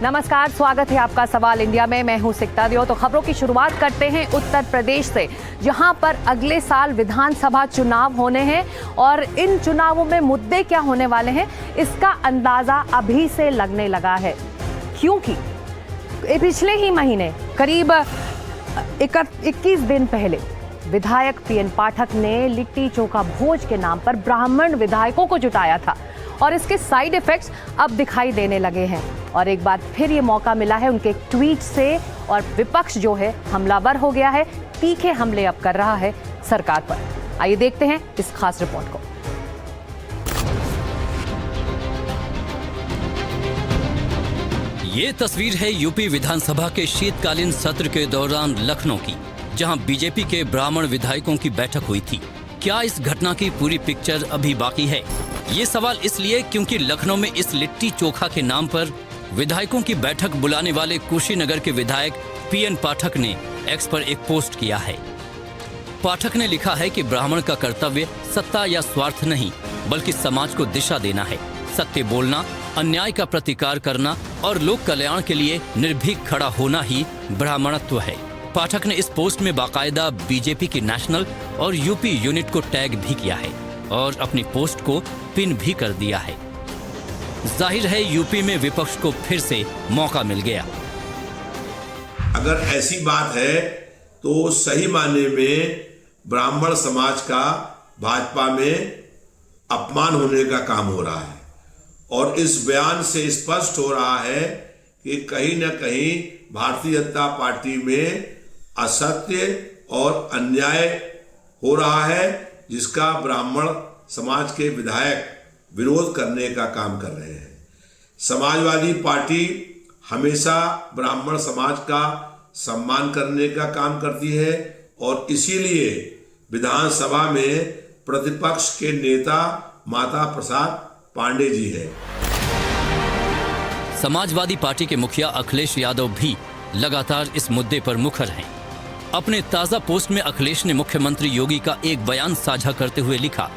नमस्कार, स्वागत है आपका सवाल इंडिया में। मैं हूं सिकता दियो। तो खबरों की शुरुआत करते हैं उत्तर प्रदेश से, जहां पर अगले साल विधानसभा चुनाव होने हैं और इन चुनावों में मुद्दे क्या होने वाले हैं इसका अंदाजा अभी से लगने लगा है, क्योंकि पिछले ही महीने करीब 21 दिन पहले विधायक पीएन पाठक ने लिट्टी चोखा भोज के नाम पर ब्राह्मण विधायकों को जुटाया था और इसके साइड इफेक्ट्स अब दिखाई देने लगे हैं। और एक बार फिर ये मौका मिला है उनके ट्वीट से, और विपक्ष जो है हमलावर हो गया है, तीखे हमले अब कर रहा है सरकार पर। आइए देखते हैं इस खास रिपोर्ट को। ये तस्वीर है यूपी विधानसभा के शीतकालीन सत्र के दौरान लखनऊ की, जहां बीजेपी के ब्राह्मण विधायकों की बैठक हुई थी। क्या इस घटना की पूरी पिक्चर अभी बाकी है? ये सवाल इसलिए क्योंकि लखनऊ में इस लिट्टी चोखा के नाम पर विधायकों की बैठक बुलाने वाले कुशीनगर के विधायक पीएन पाठक ने एक्स पर एक पोस्ट किया है। पाठक ने लिखा है कि ब्राह्मण का कर्तव्य सत्ता या स्वार्थ नहीं, बल्कि समाज को दिशा देना है। सत्य बोलना, अन्याय का प्रतिकार करना और लोक कल्याण के लिए निर्भीक खड़ा होना ही ब्राह्मणत्व है। पाठक ने इस पोस्ट में बाकायदा बीजेपी की नेशनल और यूपी यूनिट को टैग भी किया है और अपनी पोस्ट को पिन भी कर दिया है। जाहिर है यूपी में विपक्ष को फिर से मौका मिल गया। अगर ऐसी बात है तो सही मायने में ब्राह्मण समाज का भाजपा में अपमान होने का काम हो रहा है, और इस बयान से स्पष्ट हो रहा है कि कहीं न कहीं भारतीय जनता पार्टी में असत्य और अन्याय हो रहा है, जिसका ब्राह्मण समाज के विधायक विरोध करने का काम कर रहे हैं। समाजवादी पार्टी हमेशा ब्राह्मण समाज का सम्मान करने का काम करती है, और इसीलिए विधानसभा में प्रतिपक्ष के नेता माता प्रसाद पांडे जी हैं। समाजवादी पार्टी के मुखिया अखिलेश यादव भी लगातार इस मुद्दे पर मुखर हैं। अपने ताजा पोस्ट में अखिलेश ने मुख्यमंत्री योगी का एक बयान साझा करते हुए लिखा,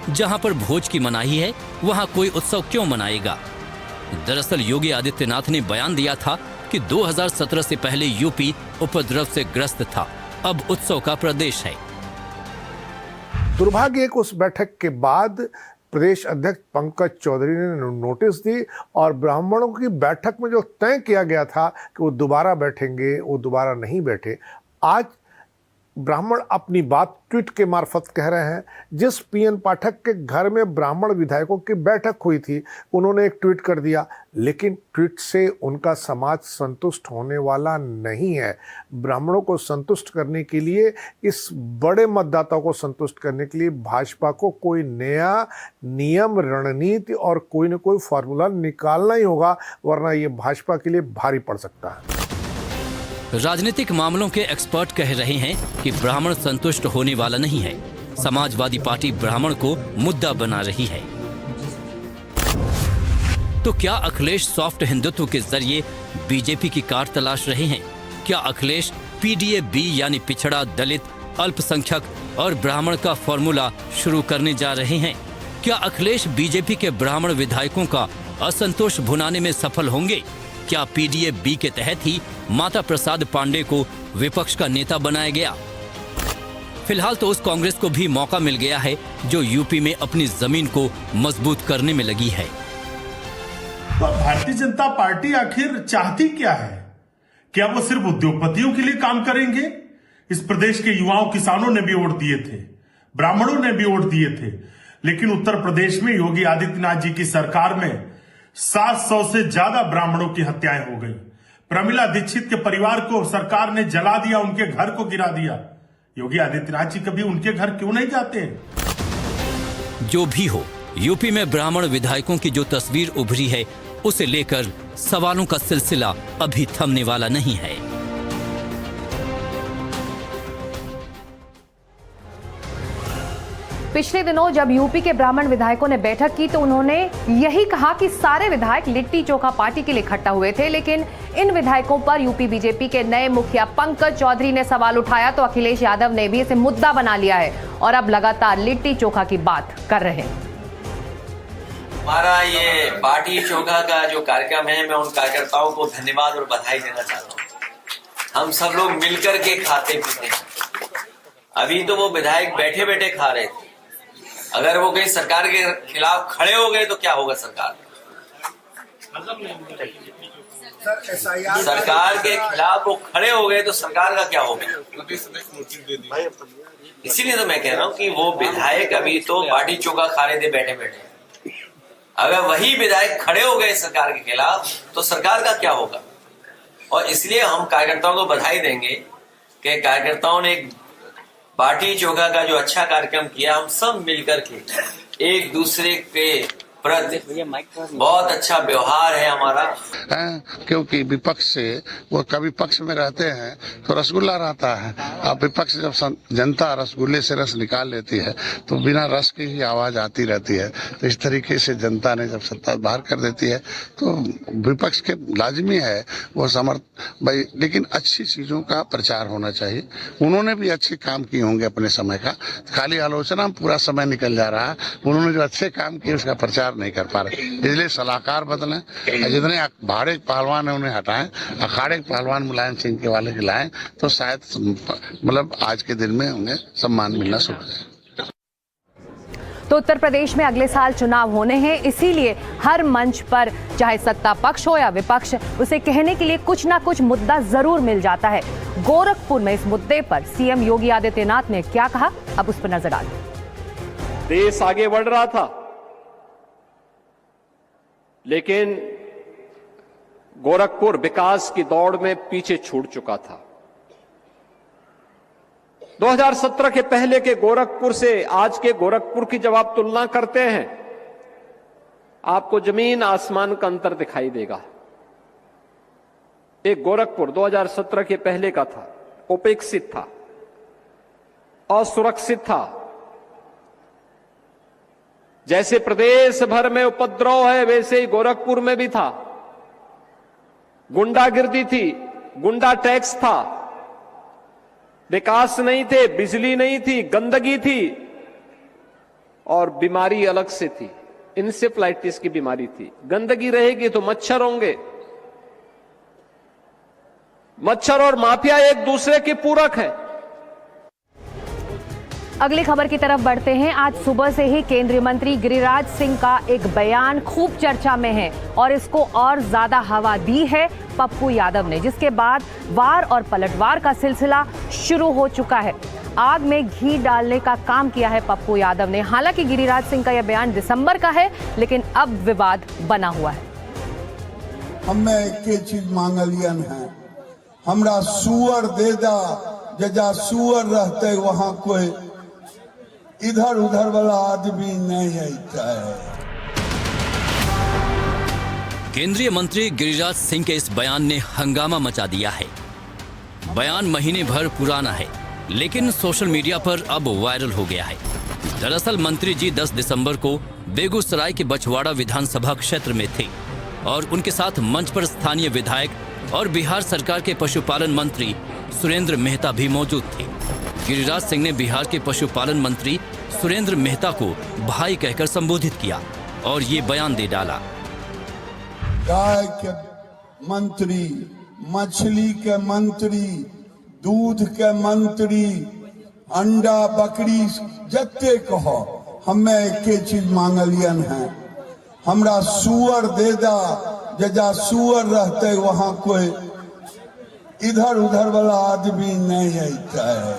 जहां पर भोज की मनाही है वहां कोई उत्सव क्यों मनाएगा। दरअसल योगी आदित्यनाथ ने बयान दिया था कि 2017 से पहले यूपी उपद्रव से ग्रस्त था, अब उत्सव का प्रदेश है। दुर्भाग्य एक उस बैठक के बाद प्रदेश अध्यक्ष पंकज चौधरी ने नोटिस दी और ब्राह्मणों की बैठक में जो तय किया गया था कि वो दोबारा बैठेंगे, वो दोबारा नहीं बैठे। आज ब्राह्मण अपनी बात ट्वीट के मार्फत कह रहे हैं। जिस पीएन पाठक के घर में ब्राह्मण विधायकों की बैठक हुई थी, उन्होंने एक ट्वीट कर दिया, लेकिन ट्वीट से उनका समाज संतुष्ट होने वाला नहीं है। ब्राह्मणों को संतुष्ट करने के लिए, इस बड़े मतदाताओं को संतुष्ट करने के लिए भाजपा को कोई नया नियम, रणनीति और कोई न कोई फार्मूला निकालना ही होगा, वरना ये भाजपा के लिए भारी पड़ सकता है। राजनीतिक मामलों के एक्सपर्ट कह रहे हैं कि ब्राह्मण संतुष्ट होने वाला नहीं है। समाजवादी पार्टी ब्राह्मण को मुद्दा बना रही है। तो क्या अखिलेश सॉफ्ट हिंदुत्व के जरिए बीजेपी की कार तलाश रहे हैं? क्या अखिलेश पीडीए बी यानी पिछड़ा, दलित, अल्पसंख्यक और ब्राह्मण का फॉर्मूला शुरू करने जा रहे हैं? क्या अखिलेश बीजेपी के ब्राह्मण विधायकों का असंतोष भुनाने में सफल होंगे? क्या पीडीए बी के तहत ही माता प्रसाद पांडे को विपक्ष का नेता बनाया गया? फिलहाल तो उस कांग्रेस को भी मौका मिल गया है जो यूपी में अपनी जमीन को मजबूत करने में लगी है। तो भारतीय जनता पार्टी आखिर चाहती क्या है? क्या वो सिर्फ उद्योगपतियों के लिए काम करेंगे? इस प्रदेश के युवाओं, किसानों ने भी वोट दिए थे, ब्राह्मणों ने भी वोट दिए थे, लेकिन उत्तर प्रदेश में योगी आदित्यनाथ जी की सरकार में 700 से ज्यादा ब्राह्मणों की हत्याएं हो गई। प्रमिला दीक्षित के परिवार को सरकार ने जला दिया, उनके घर को गिरा दिया। योगी आदित्यनाथ जी कभी उनके घर क्यों नहीं जाते? जो भी हो, यूपी में ब्राह्मण विधायकों की जो तस्वीर उभरी है, उसे लेकर सवालों का सिलसिला अभी थमने वाला नहीं है। पिछले दिनों जब यूपी के ब्राह्मण विधायकों ने बैठक की तो उन्होंने यही कहा कि सारे विधायक लिट्टी चोखा पार्टी के लिए इकट्ठा हुए थे, लेकिन इन विधायकों पर यूपी बीजेपी के नए मुखिया पंकज चौधरी ने सवाल उठाया तो अखिलेश यादव ने भी इसे मुद्दा बना लिया है और अब लगातार लिट्टी चोखा की बात कर रहे हैं। हमारा ये बाटी चोखा का जो कार्यक्रम है, मैं उन कार्यकर्ताओं को धन्यवाद और बधाई देना चाहता हूँ। हम सब लोग मिलकर के खाते पीते हैं। अभी तो वो विधायक बैठे बैठे खा रहे थे, अगर वो कहीं सरकार के खिलाफ खड़े हो गए तो क्या होगा? सरकार के खिलाफ वो खड़े हो गए तो सरकार का क्या होगा? इसीलिए तो मैं कह रहा हूँ कि वो विधायक अभी तो बाटी चोखा खा रहे थे बैठे बैठे, अगर वही विधायक खड़े हो गए सरकार के खिलाफ तो सरकार का क्या होगा? और इसलिए हम कार्यकर्ताओं को बधाई देंगे कि कार्यकर्ताओं ने एक बाटी चोखा का जो अच्छा कार्यक्रम किया, हम सब मिलकर के एक दूसरे के प्रति बहुत अच्छा व्यवहार है हमारा। क्योंकि विपक्ष से वो कभी पक्ष में रहते हैं तो रसगुल्ला रहता है, अब विपक्ष जब जनता रसगुल्ले से रस निकाल लेती है तो बिना रस की ही आवाज आती रहती है। तो इस तरीके से जनता ने जब सत्ता बाहर कर देती है तो विपक्ष के लाजमी है वो भाई, लेकिन अच्छी चीजों का प्रचार होना चाहिए। उन्होंने भी अच्छे काम किए होंगे अपने समय का, खाली आलोचना में पूरा समय निकल जा रहा है। उन्होंने जो अच्छे काम किए उसका प्रचार नहीं कर पा रहे, इसलिए सलाहकार बदले, जितने भाड़े पहलवान है उन्हें हटाएं, अखाड़े के पहलवान मुलायम सिंह के वाले के लाएं तो शायद मतलब आज के दिन में उन्हें सम्मान मिलना शुरू हो जाए। तो उत्तर प्रदेश में अगले साल चुनाव होने हैं, इसीलिए हर मंच पर चाहे सत्ता पक्ष हो या विपक्ष, उसे कहने के लिए कुछ ना कुछ मुद्दा जरूर मिल जाता है। गोरखपुर में इस मुद्दे पर सीएम योगी आदित्यनाथ ने क्या कहा, अब उस पर नजर डालें। देश आगे बढ़ रहा था, लेकिन गोरखपुर विकास की दौड़ में पीछे छूट चुका था। 2017 के पहले के गोरखपुर से आज के गोरखपुर की जब आप तुलना करते हैं, आपको जमीन आसमान का अंतर दिखाई देगा। एक गोरखपुर 2017 के पहले का था, उपेक्षित था, असुरक्षित था। जैसे प्रदेश भर में उपद्रव है वैसे ही गोरखपुर में भी था। गुंडागिर्दी थी, गुंडा टैक्स था, विकास नहीं थे, बिजली नहीं थी, गंदगी थी और बीमारी अलग से थी, इंसेफ्लाइटिस की बीमारी थी। गंदगी रहेगी तो मच्छर होंगे, मच्छर और माफिया एक दूसरे के पूरक है। अगली खबर की तरफ बढ़ते हैं। आज सुबह से ही केंद्रीय मंत्री गिरिराज सिंह का एक बयान खूब चर्चा में है और इसको और ज्यादा हवा दी है पप्पू यादव ने, जिसके बाद वार और पलटवार का सिलसिला शुरू हो चुका है। आग में घी डालने का काम किया है पप्पू यादव ने। हालांकि गिरिराज सिंह का यह बयान दिसंबर का है, लेकिन अब विवाद बना हुआ है। हमें एक चीज मांगलियन है, हमरा सुअर दे दा, जजा सुअर रहते वहां कोई इधर उधर वाला आदमी नहीं आता है। केंद्रीय मंत्री गिरिराज सिंह के इस बयान ने हंगामा मचा दिया है। बयान महीने भर पुराना है, लेकिन सोशल मीडिया पर अब वायरल हो गया है। दरअसल मंत्री जी 10 दिसंबर को बेगूसराय के बछवाड़ा विधानसभा क्षेत्र में थे और उनके साथ मंच पर स्थानीय विधायक और बिहार सरकार के पशुपालन मंत्री सुरेंद्र मेहता भी मौजूद थे। गिरिराज सिंह ने बिहार के पशुपालन मंत्री सुरेंद्र मेहता को भाई कहकर संबोधित किया और ये बयान दे डाला। गाय के मंत्री, मछली के मंत्री, दूध के मंत्री, अंडा बकरी जत्ते कहो, हमें एक चीज मांगलियन है, हमरा सुअर दे दा, जजा सुअर रहते वहां कोई इधर उधर वाला आदमी नहीं आता है,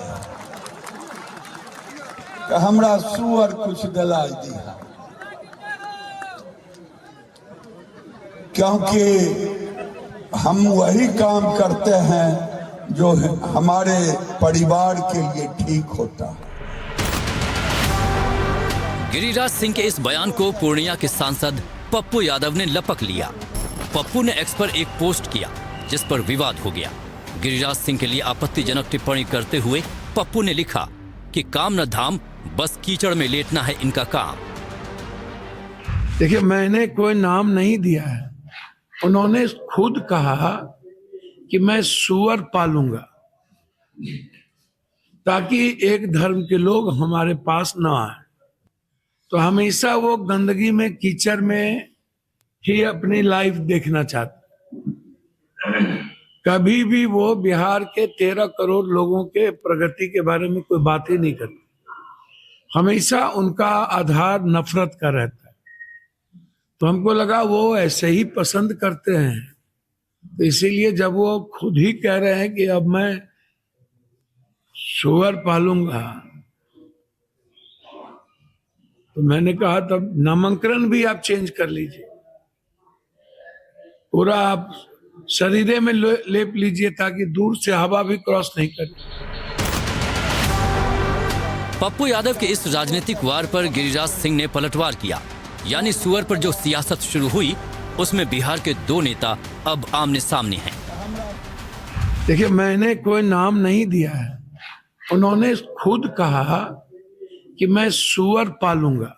तो हमरा सुअर कुछ दिला दिया, क्योंकि हम वही काम करते हैं जो हमारे परिवार के लिए ठीक होता है। गिरिराज सिंह के इस बयान को पूर्णिया के सांसद पप्पू यादव ने लपक लिया। पप्पू ने एक्स पर एक पोस्ट किया जिस पर विवाद हो गया। गिरिराज सिंह के लिए आपत्तिजनक टिप्पणी करते हुए पप्पू ने लिखा कि काम न धाम, बस कीचड़ में लेटना है इनका काम। देखिए, मैंने कोई नाम नहीं दिया है, उन्होंने खुद कहा कि मैं सुअर पालूंगा ताकि एक धर्म के लोग हमारे पास न आए। तो हमेशा वो गंदगी में, कीचड़ में ही अपनी लाइफ देखना चाहते। कभी भी वो बिहार के 13 करोड़ लोगों के प्रगति के बारे में कोई बात ही नहीं करते। हमेशा उनका आधार नफरत का रहता है। तो हमको लगा वो ऐसे ही पसंद करते हैं, तो इसीलिए जब वो खुद ही कह रहे हैं कि अब मैं सुअर पालूंगा, तो मैंने कहा तब नामांकन भी आप चेंज कर लीजिए, पूरा आप शरीरे में लेप लीजिए ताकि दूर से हवा भी क्रॉस नहीं करे। पप्पू यादव के इस राजनीतिक वार पर गिरिराज सिंह ने पलटवार किया, यानी सुअर पर जो सियासत शुरू हुई उसमें बिहार के 2 नेता अब आमने सामने हैं। देखिए, मैंने कोई नाम नहीं दिया है, उन्होंने खुद कहा कि मैं सुअर पालूंगा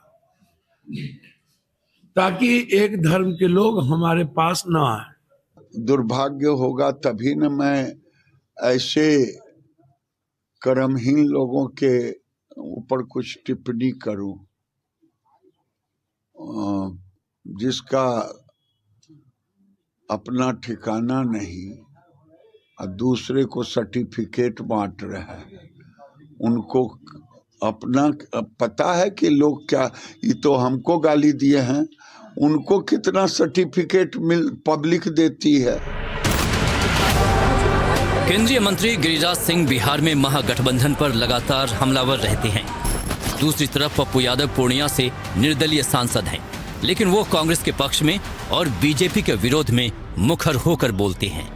ताकि एक धर्म के लोग हमारे पास न आए। दुर्भाग्य होगा तभी न मैं ऐसे कर्महीन लोगों के ऊपर कुछ टिप्पणी करूं जिसका अपना ठिकाना नहीं और दूसरे को सर्टिफिकेट बांट रहा है। उनको अपना पता है कि लोग क्या, ये तो हमको गाली दिए हैं, उनको कितना सर्टिफिकेट पब्लिक देती है। केंद्रीय मंत्री गिरिराज सिंह बिहार में महागठबंधन पर लगातार हमलावर रहते हैं। दूसरी तरफ पप्पू यादव पूर्णिया से निर्दलीय सांसद हैं, लेकिन वो कांग्रेस के पक्ष में और बीजेपी के विरोध में मुखर होकर बोलते हैं।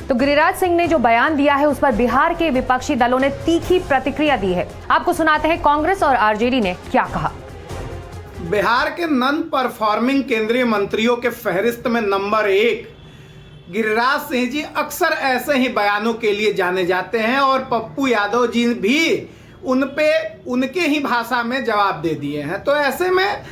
तो गिरिराज सिंह ने जो बयान दिया है उस पर बिहार के विपक्षी दलों ने तीखी प्रतिक्रिया दी है। आपको सुनाते हैं कांग्रेस और आरजेडी ने क्या कहा। बिहार के नॉन परफॉर्मिंग केंद्रीय मंत्रियों के फहरिस्त में नंबर 1 गिरिराज सिंह जी अक्सर ऐसे ही बयानों के लिए जाने जाते हैं और पप्पू यादव जी भी उन पे उनके ही भाषा में जवाब दे दिए हैं। तो ऐसे में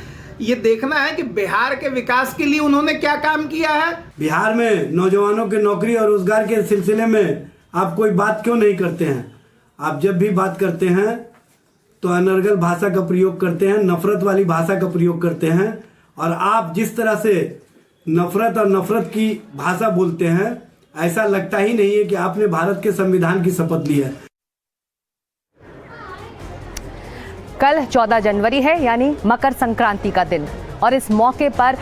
ये देखना है कि बिहार के विकास के लिए उन्होंने क्या काम किया है। बिहार में नौजवानों के नौकरी और रोजगार के सिलसिले में आप कोई बात क्यों नहीं करते हैं? आप जब भी बात करते हैं तो अनर्गल भाषा का प्रयोग करते हैं, नफरत वाली भाषा का प्रयोग करते हैं। और आप जिस तरह से नफरत और नफरत की भाषा बोलते हैं, ऐसा लगता ही नहीं है कि आपने भारत के संविधान की शपथ ली है। कल 14 जनवरी है, यानी मकर संक्रांति का दिन, और इस मौके पर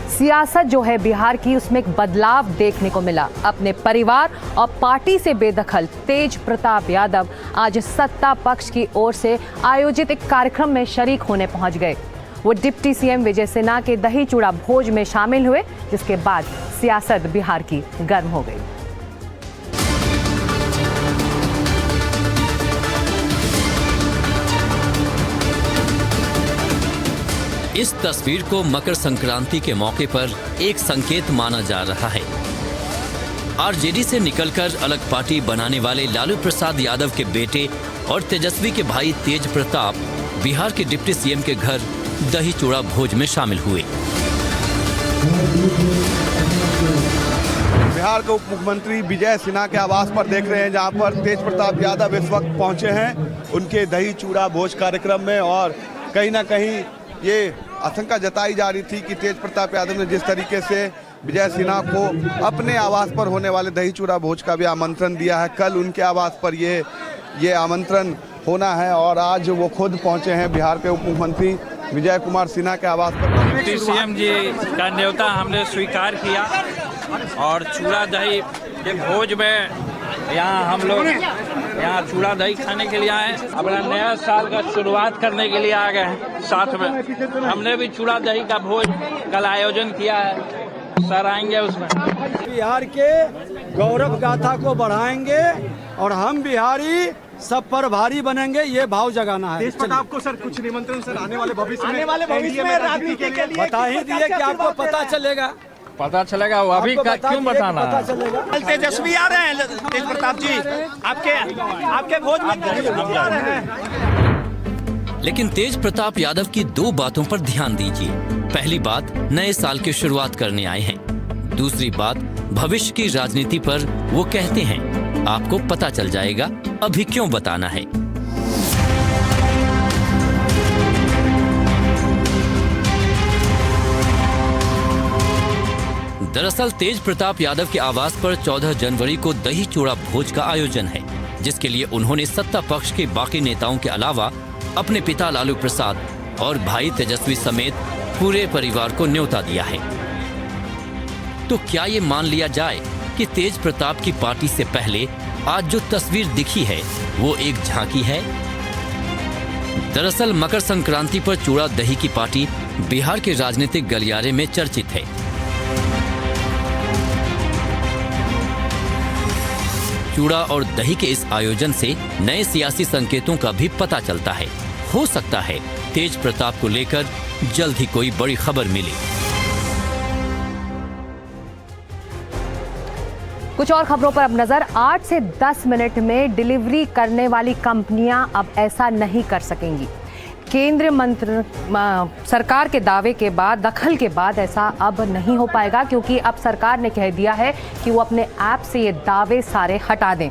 सियासत जो है बिहार की, उसमें एक बदलाव देखने को मिला। अपने परिवार और पार्टी से बेदखल तेज प्रताप यादव आज सत्ता पक्ष की ओर से आयोजित एक कार्यक्रम में शरीक होने पहुंच गए। वो डिप्टी सीएम विजय सिन्हा के दही चूड़ा भोज में शामिल हुए, जिसके बाद सियासत बिहार की गर्म हो गई। इस तस्वीर को मकर संक्रांति के मौके पर एक संकेत माना जा रहा है। आरजेडी से निकलकर अलग पार्टी बनाने वाले लालू प्रसाद यादव के बेटे और तेजस्वी के भाई तेज प्रताप बिहार के डिप्टी सीएम के घर दही चूड़ा भोज में शामिल हुए। बिहार के उप मुख्यमंत्री विजय सिन्हा के आवास पर देख रहे हैं, जहां पर तेज प्रताप यादव इस वक्त पहुंचे हैं उनके दही चूड़ा भोज कार्यक्रम में। और कहीं ना कहीं ये आशंका जताई जा रही थी कि तेज प्रताप यादव ने जिस तरीके से विजय सिन्हा को अपने आवास पर होने वाले दही चूड़ा भोज का भी आमंत्रण दिया है, कल उनके आवास पर ये आमंत्रण होना है। और आज वो खुद पहुंचे हैं बिहार के उप मुख्यमंत्री विजय कुमार सिन्हा के आवास पर। डिप्टी सीएम जी का न्योता हमने स्वीकार किया और चूड़ा दही के भोज में यहाँ हम लोग यहाँ चूड़ा दही खाने के लिए आए। अपना नया साल का शुरुआत करने के लिए आ गए हैं। साथ में हमने भी चूड़ा दही का भोज कल आयोजन किया है, सर आएंगे उसमें। बिहार के गौरव गाथा को बढ़ाएंगे और हम बिहारी सब पर भारी बनेंगे, ये भाव जगाना है। तेज प्रताप को सर कुछ निमंत्रण सर आने वाले भविष्य में राजनीति के लिए बता ही दिए कि आपको पता चलेगा वो अभी क्यों बताना? तेजस्वी आ रहे हैं, तेज प्रताप जी आपके भोज में। लेकिन तेज प्रताप यादव की 2 बातों पर ध्यान दीजिए। पहली बात, नए साल की शुरुआत करने आए हैं। दूसरी बात, भविष्य की राजनीति पर वो कहते हैं आपको पता चल जाएगा अभी क्यों बताना है। दरअसल तेज प्रताप यादव के आवास पर 14 जनवरी को दही चूड़ा भोज का आयोजन है, जिसके लिए उन्होंने सत्ता पक्ष के बाकी नेताओं के अलावा अपने पिता लालू प्रसाद और भाई तेजस्वी समेत पूरे परिवार को न्योता दिया है। तो क्या ये मान लिया जाए कि तेज प्रताप की पार्टी से पहले आज जो तस्वीर दिखी है वो एक झांकी है? दरअसल मकर संक्रांति पर चूड़ा दही की पार्टी बिहार के राजनीतिक गलियारे में चर्चित है। चूड़ा और दही के इस आयोजन से नए सियासी संकेतों का भी पता चलता है। हो सकता है तेज प्रताप को लेकर जल्द ही कोई बड़ी खबर मिले। कुछ और खबरों पर अब नजर। 8 से 10 मिनट में डिलीवरी करने वाली कंपनियां अब ऐसा नहीं कर सकेंगी। केंद्रीय मंत्री सरकार के दावे के बाद, दखल के बाद ऐसा अब नहीं हो पाएगा, क्योंकि अब सरकार ने कह दिया है कि वो अपने ऐप से ये दावे सारे हटा दें।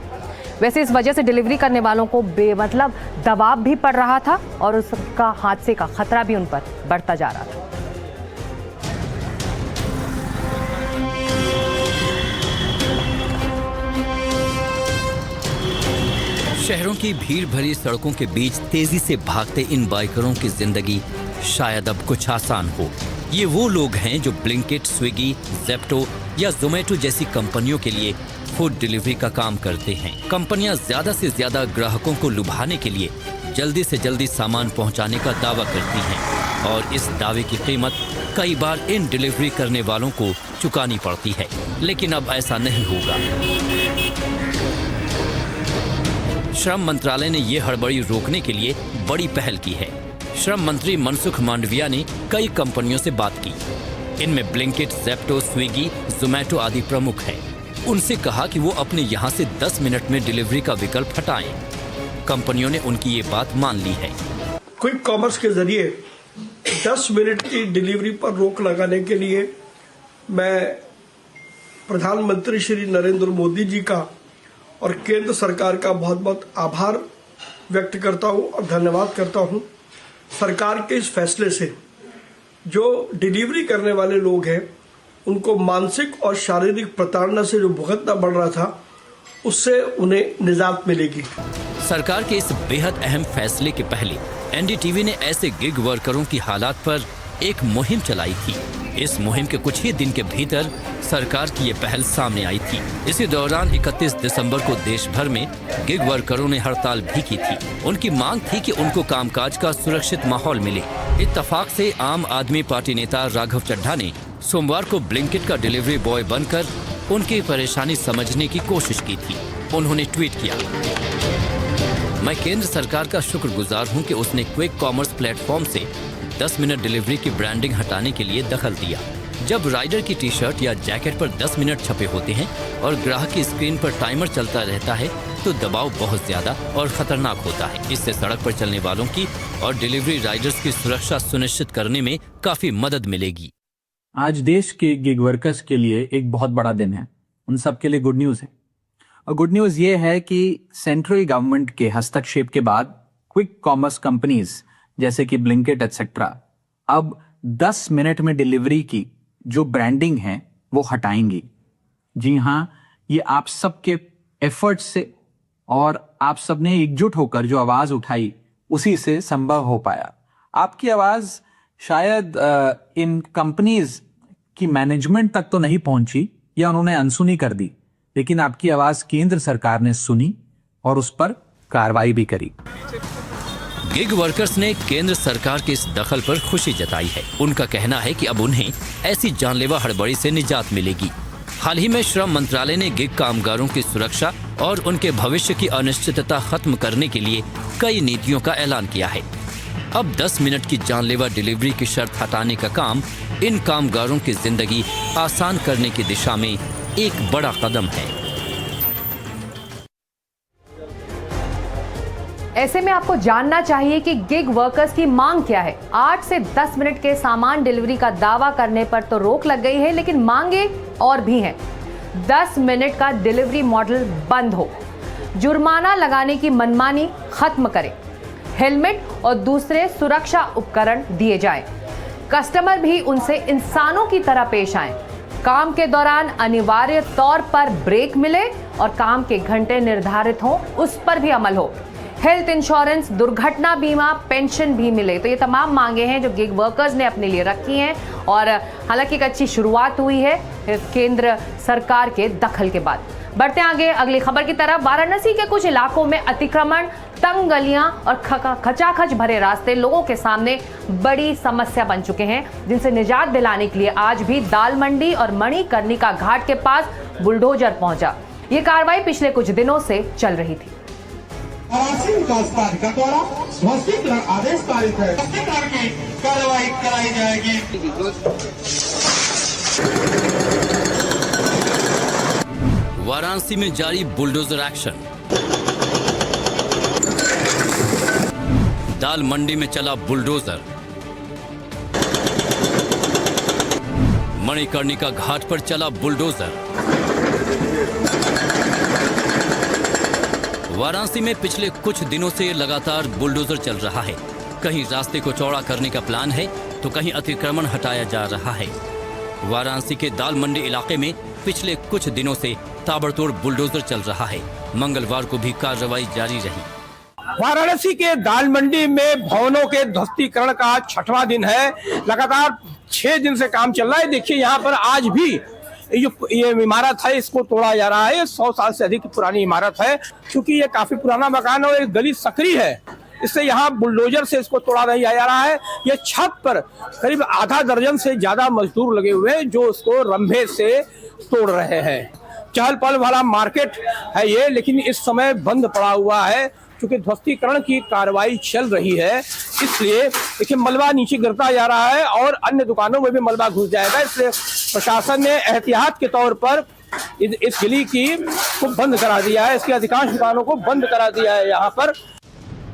वैसे इस वजह से डिलीवरी करने वालों को बेमतलब दबाव भी पड़ रहा था और उसका हादसे का खतरा भी उन पर बढ़ता जा रहा था। शहरों की भीड़ भरी सड़कों के बीच तेजी से भागते इन बाइकरों की जिंदगी शायद अब कुछ आसान हो। ये वो लोग हैं जो ब्लिंकिट, स्विगी, ज़ेप्टो या ज़ोमैटो जैसी कंपनियों के लिए फूड डिलीवरी का काम करते हैं। कंपनियां ज्यादा से ज्यादा ग्राहकों को लुभाने के लिए जल्दी से जल्दी सामान पहुंचाने का दावा करती हैं और इस दावे की कीमत कई बार इन डिलीवरी करने वालों को चुकानी पड़ती है। लेकिन अब ऐसा नहीं होगा। श्रम मंत्रालय ने ये हड़बड़ी रोकने के लिए बड़ी पहल की है। श्रम मंत्री मनसुख मांडविया ने कई कंपनियों से बात की। इनमें ब्लिंकिट, ज़ेप्टो, स्विगी, ज़ोमैटो आदि प्रमुख हैं। उनसे कहा कि वो अपने यहाँ से 10 मिनट में डिलीवरी का विकल्प हटाएं। कंपनियों ने उनकी ये बात मान ली है। क्विक कॉमर्स के जरिए 10 मिनट की डिलीवरी पर रोक लगाने के लिए मैं प्रधानमंत्री श्री नरेंद्र मोदी जी का और केंद्र सरकार का बहुत बहुत आभार व्यक्त करता हूं और धन्यवाद करता हूं। सरकार के इस फैसले से जो डिलीवरी करने वाले लोग हैं उनको मानसिक और शारीरिक प्रताड़ना से जो भुगतना बढ़ रहा था उससे उन्हें निजात मिलेगी। सरकार के इस बेहद अहम फैसले के पहले एनडीटीवी ने ऐसे गिग वर्करों की हालात पर एक मुहिम चलाई थी। इस मुहिम के कुछ ही दिन के भीतर सरकार की ये पहल सामने आई थी। इसी दौरान 31 दिसंबर को देश भर में गिग वर्करों ने हड़ताल भी की थी। उनकी मांग थी कि उनको कामकाज का सुरक्षित माहौल मिले। इत्तफाक से आम आदमी पार्टी नेता राघव चड्ढा ने सोमवार को ब्लिंकिट का डिलीवरी बॉय बनकर उनकी परेशानी समझने की कोशिश की थी। उन्होंने ट्वीट किया, मैं केंद्र सरकार का शुक्रगुजार हूं कि उसने क्विक कॉमर्स प्लेटफॉर्म से 10 मिनट डिलीवरी की ब्रांडिंग हटाने के लिए दखल दिया। जब राइडर की टी शर्ट या जैकेट पर 10 मिनट छपे होते हैं और ग्राहक की स्क्रीन पर टाइमर चलता रहता है तो दबाव बहुत ज्यादा और खतरनाक होता है। इससे सड़क पर चलने वालों की और डिलीवरी राइडर्स की सुरक्षा सुनिश्चित करने में काफी मदद मिलेगी। आज देश के गिग वर्कर्स के लिए एक बहुत बड़ा दिन है। उन सब के लिए गुड न्यूज है। और गुड न्यूज ये है कि सेंट्रल गवर्नमेंट के हस्तक्षेप के बाद क्विक कॉमर्स कंपनीज जैसे कि ब्लिंकिट एटसेट्रा अब 10 मिनट में डिलीवरी की जो ब्रांडिंग है वो हटाएंगी। जी हाँ, ये आप सबके एफर्ट से और आप सबने एकजुट होकर जो आवाज उठाई उसी से संभव हो पाया। आपकी आवाज शायद इन कंपनीज की मैनेजमेंट तक तो नहीं पहुंची या उन्होंने अनसुनी कर दी, लेकिन आपकी आवाज केंद्र सरकार ने सुनी और उस पर कार्रवाई भी करी। गिग वर्कर्स ने केंद्र सरकार के इस दखल पर खुशी जताई है। उनका कहना है कि अब उन्हें ऐसी जानलेवा हड़बड़ी से निजात मिलेगी। हाल ही में श्रम मंत्रालय ने गिग कामगारों की सुरक्षा और उनके भविष्य की अनिश्चितता खत्म करने के लिए कई नीतियों का ऐलान किया है। अब 10 मिनट की जानलेवा डिलीवरी की शर्त हटाने का काम इन कामगारों की जिंदगी आसान करने की दिशा में एक बड़ा कदम है। ऐसे में आपको जानना चाहिए कि गिग वर्कर्स की मांग क्या है। 8 से 10 मिनट के सामान डिलीवरी का दावा करने पर तो रोक लग गई है, लेकिन मांगे और भी हैं। 10 मिनट का डिलीवरी मॉडल बंद हो, जुर्माना लगाने की मनमानी खत्म करें, हेलमेट और दूसरे सुरक्षा उपकरण दिए जाएं, कस्टमर भी उनसे इंसानों की तरह पेश आएं, काम के दौरान अनिवार्य तौर पर ब्रेक मिले और काम के घंटे निर्धारित हों उस पर भी अमल हो, हेल्थ इंश्योरेंस, दुर्घटना बीमा, पेंशन भी मिले। तो ये तमाम मांगे हैं जो गिग वर्कर्स ने अपने लिए रखी हैं और हालांकि एक अच्छी शुरुआत हुई है केंद्र सरकार के दखल के बाद। बढ़ते आगे अगली खबर की तरफ। वाराणसी के कुछ इलाकों में अतिक्रमण, तंग गलियां और खचाखच भरे रास्ते लोगों के सामने बड़ी समस्या बन चुके हैं, जिनसे निजात दिलाने के लिए आज भी दाल मंडी और मणिकर्णिका घाट के पास बुलडोजर पहुंचा। ये कार्रवाई पिछले कुछ दिनों से चल रही थी। विकास प्राधिकार द्वारा ध्वस्तीकरण आदेश पारित है, कार्रवाई कराई जाएगी। वाराणसी में जारी बुलडोजर एक्शन। दाल मंडी में चला बुलडोजर। मणिकर्णिका घाट पर चला बुलडोजर। वाराणसी में पिछले कुछ दिनों से लगातार बुलडोजर चल रहा है। कहीं रास्ते को चौड़ा करने का प्लान है तो कहीं अतिक्रमण हटाया जा रहा है। वाराणसी के दाल मंडी इलाके में पिछले कुछ दिनों से ताबड़तोड़ बुलडोजर चल रहा है। मंगलवार को भी कार्रवाई जारी रही। वाराणसी के दाल मंडी में भवनों के ध्वस्तीकरण का 6वां दिन है। लगातार 6 दिन से काम चल रहा है। देखिए यहाँ पर आज भी ये इमारत है, इसको तोड़ा जा रहा है। 100 साल से अधिक पुरानी इमारत है। क्योंकि ये काफी पुराना मकान है और एक गली सकरी है, इससे यहाँ बुलडोजर से इसको तोड़ा नहीं जा रहा है। ये छत पर करीब आधा दर्जन से ज्यादा मजदूर लगे हुए हैं जो इसको रंभे से तोड़ रहे हैं। चहल पहल वाला मार्केट है ये, लेकिन इस समय बंद पड़ा हुआ है क्योंकि ध्वस्तीकरण की कार्रवाई चल रही है। इसलिए देखिए मलबा नीचे गिरता जा रहा है और अन्य दुकानों में भी मलबा घुस जाएगा। इसलिए प्रशासन ने एहतियात के तौर पर इस गली को बंद करा दिया है। इसकी अधिकांश दुकानों को बंद करा दिया है। यहाँ पर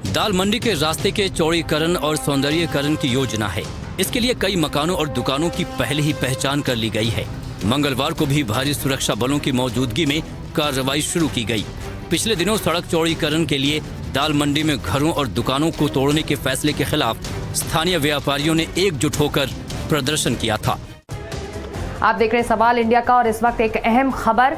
दाल मंडी के रास्ते के चौड़ीकरण और सौंदर्यीकरण की योजना है। इसके लिए कई मकानों और दुकानों की पहले ही पहचान कर ली गई है। मंगलवार को भी भारी सुरक्षा बलों की मौजूदगी में कार्रवाई शुरू की गई। पिछले दिनों सड़क चौड़ीकरण के लिए दाल मंडी में घरों और दुकानों को तोड़ने के फैसले के खिलाफ स्थानीय व्यापारियों ने एकजुट होकर प्रदर्शन किया था। आप देख रहे हैं सवाल इंडिया का और इस वक्त एक अहम खबर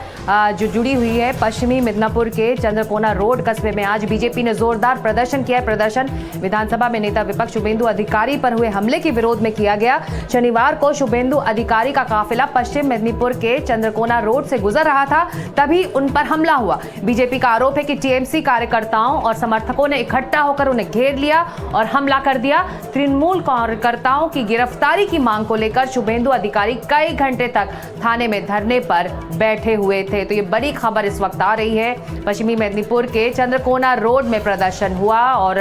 जो जुड़ी हुई है। पश्चिमी मिदनापुर के चंद्रकोना रोड कस्बे में आज बीजेपी ने जोरदार प्रदर्शन किया है। प्रदर्शन विधानसभा में नेता विपक्ष शुभेंदु अधिकारी पर हुए हमले के विरोध में किया गया। शनिवार को शुभेंदु अधिकारी का काफिला पश्चिम मिदनापुर के चंद्रकोना रोड से गुजर रहा था, तभी उन पर हमला हुआ। बीजेपी का आरोप है कि टीएमसी कार्यकर्ताओं और समर्थकों ने इकट्ठा होकर उन्हें घेर लिया और हमला कर दिया। तृणमूल कार्यकर्ताओं की गिरफ्तारी की मांग को लेकर शुभेंदु अधिकारी कई घंटे तक थाने में धरने पर बैठे हुए थे। तो ये बड़ी खबर इस वक्त आ रही है। पश्चिमी मेदिनीपुर के चंद्रकोना रोड में प्रदर्शन हुआ और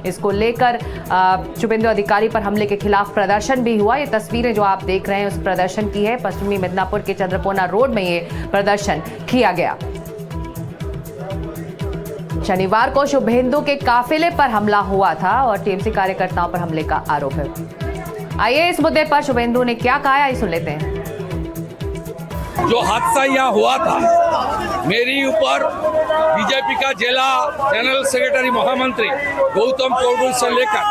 इसको लेकर शुभेंदु अधिकारी पर हमले के खिलाफ प्रदर्शन भी हुआ। ये तस्वीरें जो आप देख रहे हैं उस प्रदर्शन की है। पश्चिमी मेदिनीपुर के चंद्रकोना रोड में ये प्रदर्शन किया गया। शनिवार को शुभेंदु के काफिले पर हमला हुआ था और टीएमसी कार्यकर्ताओं पर हमले का आरोप है। आइए इस मुद्दे पर शुभेंदु ने क्या कहा है सुन लेते हैं। जो हादसा यहाँ हुआ था, मेरी ऊपर बीजेपी का जिला जनरल सेक्रेटरी महामंत्री गौतम कोडू से लेकर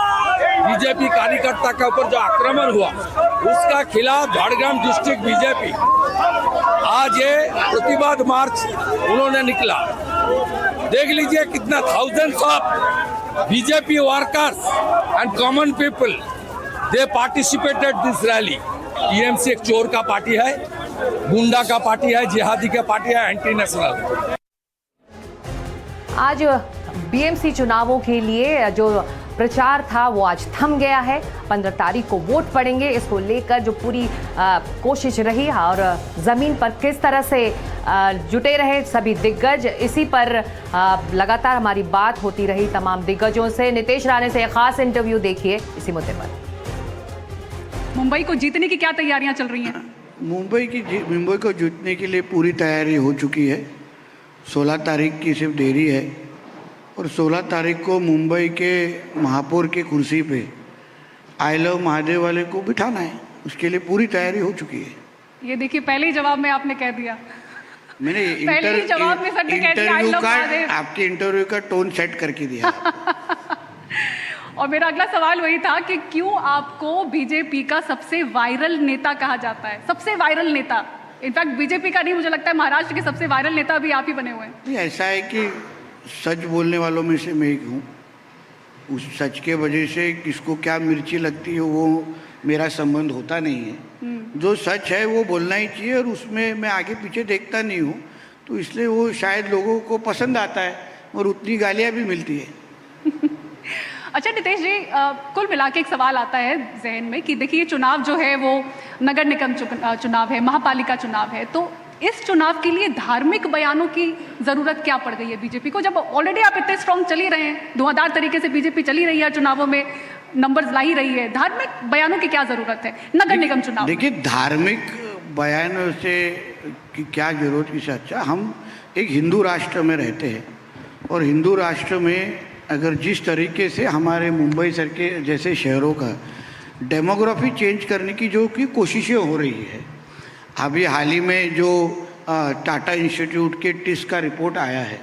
बीजेपी कार्यकर्ता के ऊपर जो आक्रमण हुआ, उसका खिलाफ झारग्राम डिस्ट्रिक्ट बीजेपी आज ये प्रतिवाद मार्च उन्होंने निकला। देख लीजिए कितना thousands of BJP workers and common people they participated this rally. TMC एक चोर का पार्टी है, गुंडा का पार्टी है, जिहादी का पार्टी है, एंटी नेशनल। आज बीएमसी चुनावों के लिए जो प्रचार था वो आज थम गया है। 15 तारीख को वोट पड़ेंगे, इसको लेकर जो पूरी कोशिश रही और जमीन पर किस तरह से जुटे रहे सभी दिग्गज, इसी पर लगातार हमारी बात होती रही तमाम दिग्गजों से। नितेश राणे से एक खास इंटरव्यू देखिए इसी मुद्दे पर। मुंबई को जीतने की क्या तैयारियां चल रही हैं? मुंबई को जीतने के लिए पूरी तैयारी हो चुकी है। 16 तारीख की सिर्फ देरी है और 16 तारीख को मुंबई के महापौर की कुर्सी पे आई लव महादेव वाले को बिठाना है। उसके लिए पूरी तैयारी हो चुकी है। ये देखिए पहले ही जवाब में आपने कह दिया। मैंने पहले ही जवाब में सर ने कह दिया, इंटरव्यू I love का महादेव। आपके इंटरव्यू का टोन सेट करके दिया। और मेरा अगला सवाल वही था कि क्यों आपको बीजेपी का सबसे वायरल नेता कहा जाता है, सबसे वायरल नेता? इनफैक्ट बीजेपी का नहीं, मुझे लगता है महाराष्ट्र के सबसे वायरल नेता भी आप ही बने हुए हैं। नहीं, ऐसा है कि सच बोलने वालों में से मैं एक हूँ। उस सच के वजह से किसको क्या मिर्ची लगती है वो मेरा संबंध होता नहीं है। जो सच है वो बोलना ही चाहिए, और उसमें मैं आगे पीछे देखता नहीं हूँ, तो इसलिए वो शायद लोगों को पसंद आता है और उतनी गालियाँ भी मिलती है। अच्छा नितेश जी, कुल मिला के एक सवाल आता है जहन में कि देखिए चुनाव जो है वो नगर निगम चुनाव है, महापालिका चुनाव है, तो इस चुनाव के लिए धार्मिक बयानों की जरूरत क्या पड़ गई है बीजेपी को, जब ऑलरेडी आप इतने स्ट्रांग चल ही रहे हैं, धुआंधार तरीके से बीजेपी चली रही है, चुनावों में नंबर्स ला ही रही है, धार्मिक बयानों की क्या जरूरत है नगर निगम चुनाव? देखिए, धार्मिक बयानों से की क्या जरूरत की? अच्छा, हम एक हिंदू राष्ट्र में रहते हैं, और हिंदू राष्ट्र में अगर जिस तरीके से हमारे मुंबई सर के जैसे शहरों का डेमोग्राफी चेंज करने की जो कि कोशिशें हो रही है, अभी हाल ही में जो टाटा इंस्टीट्यूट के टिस का रिपोर्ट आया है,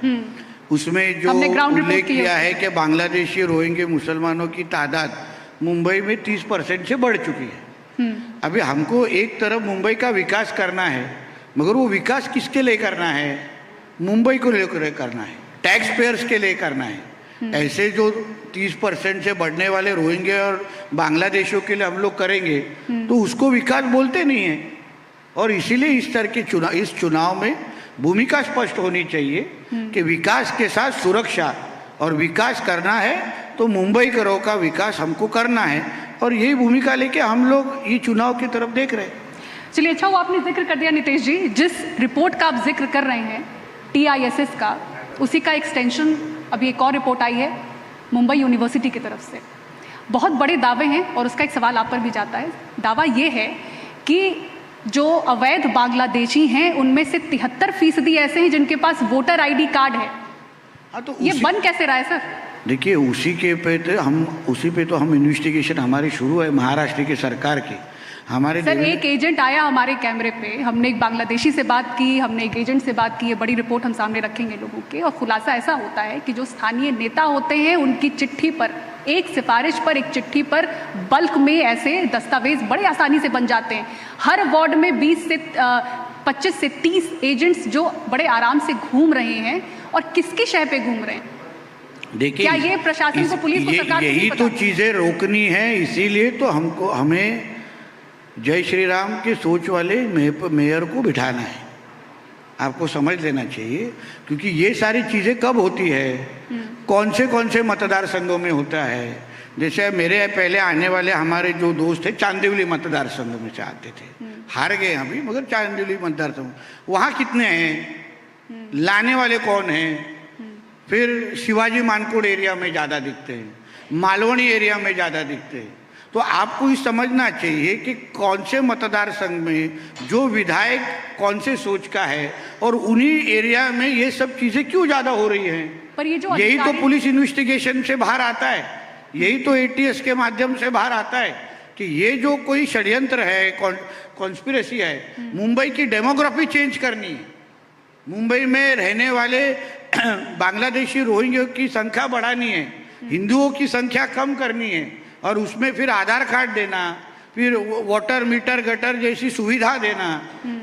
उसमें जो उल्लेख किया है कि बांग्लादेशी रोहिंग्या मुसलमानों की तादाद मुंबई में 30% से बढ़ चुकी है। अभी हमको एक तरफ मुंबई का विकास करना है, मगर वो विकास किसके लिए करना है? मुंबई को लेकर करना है, टैक्स पेयर्स के लिए करना है। ऐसे जो 30% से बढ़ने वाले रोहिंग्या और बांग्लादेशियों के लिए हम लोग करेंगे तो उसको विकास बोलते नहीं है। और इसीलिए इस तरह के इस चुनाव में भूमिका स्पष्ट होनी चाहिए कि विकास के साथ सुरक्षा, और विकास करना है तो मुंबई करों का विकास हमको करना है, और यही भूमिका लेके हम लोग ये चुनाव की तरफ देख रहे हैं। चलिए, अच्छा वो आपने जिक्र कर दिया नितेश जी, जिस रिपोर्ट का आप जिक्र कर रहे हैं TISS का, उसी का एक्सटेंशन अभी एक और रिपोर्ट आई है मुंबई यूनिवर्सिटी की तरफ से। बहुत बड़े दावे हैं और उसका एक सवाल आप पर भी जाता है। दावा ये है कि जो अवैध बांग्लादेशी हैं उनमें से 73% ऐसे हैं जिनके पास वोटर ID कार्ड है। तो ये बन कैसे रहा है सर? देखिए, उसी पे तो हम इन्वेस्टिगेशन हमारी शुरू है महाराष्ट्र की सरकार की। हमारे सर एक एजेंट आया हमारे कैमरे पे, हमने एक बांग्लादेशी से बात की, हमने एक एजेंट से बात की, ये बड़ी रिपोर्ट हम सामने रखेंगे लोगों के, और खुलासा ऐसा होता है कि जो स्थानीय नेता होते हैं उनकी चिट्ठी पर, एक सिफारिश पर, एक चिट्ठी पर बल्क में ऐसे दस्तावेज बड़े आसानी से बन जाते हैं। हर वार्ड में 25 से 30 एजेंट्स जो बड़े आराम से घूम रहे हैं, और किसकी शह पे घूम रहे हैं? देखिए, क्या ये प्रशासन को, पुलिस को, सरकार को यही तो चीजें रोकनी है। इसीलिए तो हमें जय श्री राम के सोच वाले मेयर को बिठाना है। आपको समझ लेना चाहिए, क्योंकि ये सारी चीज़ें कब होती है, कौन से मतदार संघों में होता है। जैसे मेरे पहले आने वाले हमारे जो दोस्त थे चांदिवली मतदार संघ में से आते थे, हार गए अभी, मगर चांदिवली मतदार संघ वहाँ कितने हैं, लाने वाले कौन हैं? फिर शिवाजी मानकोड़ एरिया में ज़्यादा दिखते हैं, मालवनी एरिया में ज़्यादा दिखते हैं। तो आपको ये समझना चाहिए कि कौन से मतदार संघ में जो विधायक कौन से सोच का है, और उन्हीं एरिया में ये सब चीजें क्यों ज्यादा हो रही हैं। पर ये जो यही तो पुलिस इन्वेस्टिगेशन से बाहर आता है, यही तो ATS के माध्यम से बाहर आता है कि ये जो कोई षड्यंत्र है, कॉन्स्पिरेसी है। मुंबई की डेमोग्राफी चेंज करनी है, मुंबई में रहने वाले बांग्लादेशी रोहिंग्या की संख्या बढ़ानी है, हिंदुओं की संख्या कम करनी है, और उसमें फिर आधार कार्ड देना, फिर वाटर मीटर गटर जैसी सुविधा देना।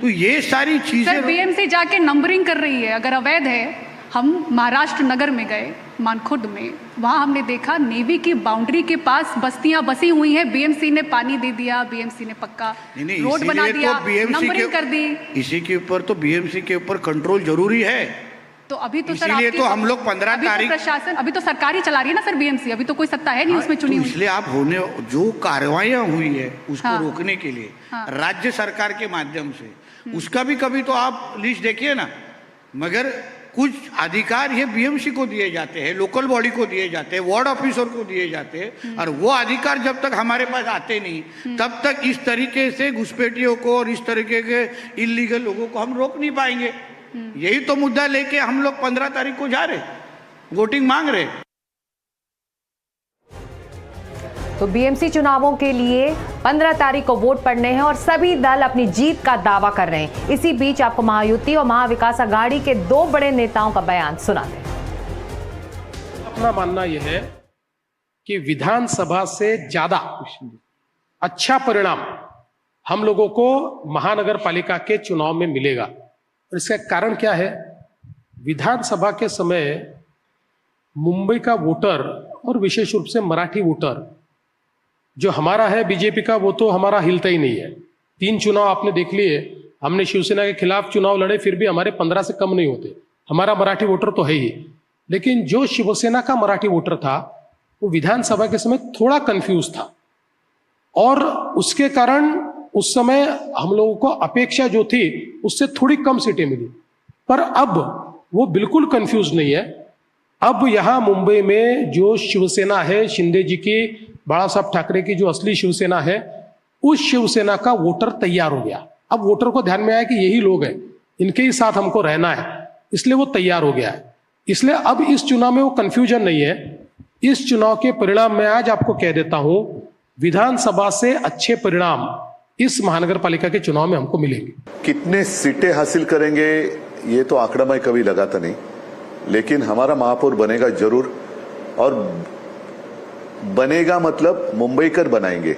तो ये सारी चीजें BMC जाके नंबरिंग कर रही है। अगर अवैध है, हम महाराष्ट्र नगर में गए, मानखुर्द में, वहाँ हमने देखा नेवी की बाउंड्री के पास बस्तियां बसी हुई हैं, BMC ने पानी दे दिया, BMC ने पक्का रोड बना दिया, नंबरिंग कर दी। इसी के ऊपर तो BMC के ऊपर कंट्रोल जरूरी है। तो अभी तो सर इसीलिए तो हम लोग 15 तारीख प्रशासन, अभी तो सरकार ही चला रही है ना सर BMC, अभी तो कोई सत्ता है नहीं उसमें चुनी हुई। इसलिए आप जो कार्रवाइयां हुई है उसको रोकने के लिए राज्य सरकार के माध्यम से, उसका भी कभी तो आप लिस्ट देखिए ना। मगर कुछ अधिकार ये BMC को दिए जाते हैं, लोकल बॉडी को दिए जाते हैं, वार्ड ऑफिसर को दिए जाते हैं, और वो अधिकार जब तक हमारे पास आते नहीं तब तक इस तरीके से घुसपैठियों को और इस तरीके के इलीगल लोगों को हम रोक नहीं पाएंगे। यही तो मुद्दा लेके हम लोग 15 तारीख को जा रहे, वोटिंग मांग रहे। तो बीएमसी चुनावों के लिए 15 तारीख को वोट पड़ने हैं और सभी दल अपनी जीत का दावा कर रहे हैं। इसी बीच आपको महायुति और महाविकास अघाड़ी के 2 बड़े नेताओं का बयान सुनाते हैं। अपना मानना यह है कि विधानसभा से ज्यादा अच्छा परिणाम हम लोगों को महानगर पालिका के चुनाव में मिलेगा। और इसका कारण क्या है? विधानसभा के समय मुंबई का वोटर और विशेष रूप से मराठी वोटर जो हमारा है बीजेपी का, वो तो हमारा हिलता ही नहीं है। 3 चुनाव आपने देख लिए, हमने शिवसेना के खिलाफ चुनाव लड़े, फिर भी हमारे 15 से कम नहीं होते। हमारा मराठी वोटर तो है ही, लेकिन जो शिवसेना का मराठी वोटर था वो विधानसभा के समय थोड़ा कंफ्यूज था और उसके कारण उस समय हम लोगों को अपेक्षा जो थी उससे थोड़ी कम सीटें मिली। पर अब वो बिल्कुल कंफ्यूज नहीं है। अब यहां मुंबई में जो शिवसेना है, शिंदे जी की, बाला साहब ठाकरे की जो असली शिवसेना है, उस शिवसेना का वोटर तैयार हो गया। अब वोटर को ध्यान में आया कि यही लोग हैं, इनके ही साथ हमको रहना है, इसलिए वो तैयार हो गया है। इसलिए अब इस चुनाव में वो कंफ्यूजन नहीं है। इस चुनाव के परिणाम मैं आज आपको कह देता हूं, विधानसभा से अच्छे परिणाम इस महानगर पालिका के चुनाव में हमको मिलेंगे। कितने सीटें हासिल करेंगे ये तो आंकड़ा मैं कभी लगाता नहीं, लेकिन हमारा महापौर बनेगा जरूर, और बनेगा मतलब मुंबईकर बनाएंगे।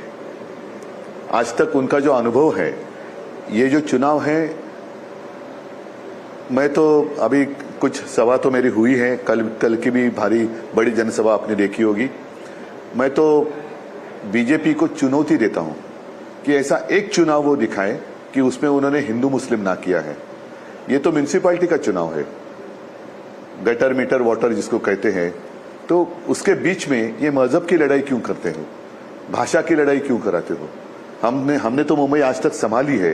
आज तक उनका जो अनुभव है, ये जो चुनाव है, मैं तो अभी कुछ सभा तो मेरी हुई है, कल की भी भारी बड़ी जनसभा आपने देखी होगी। मैं तो बीजेपी को चुनौती देता हूं कि ऐसा एक चुनाव वो दिखाए कि उसमें उन्होंने हिंदू मुस्लिम ना किया है। ये तो म्युनिसिपैलिटी का चुनाव है, गटर मीटर वाटर जिसको कहते हैं, तो उसके बीच में ये मजहब की लड़ाई क्यों करते हो, भाषा की लड़ाई क्यों कराते हो? हमने तो मुंबई आज तक संभाली है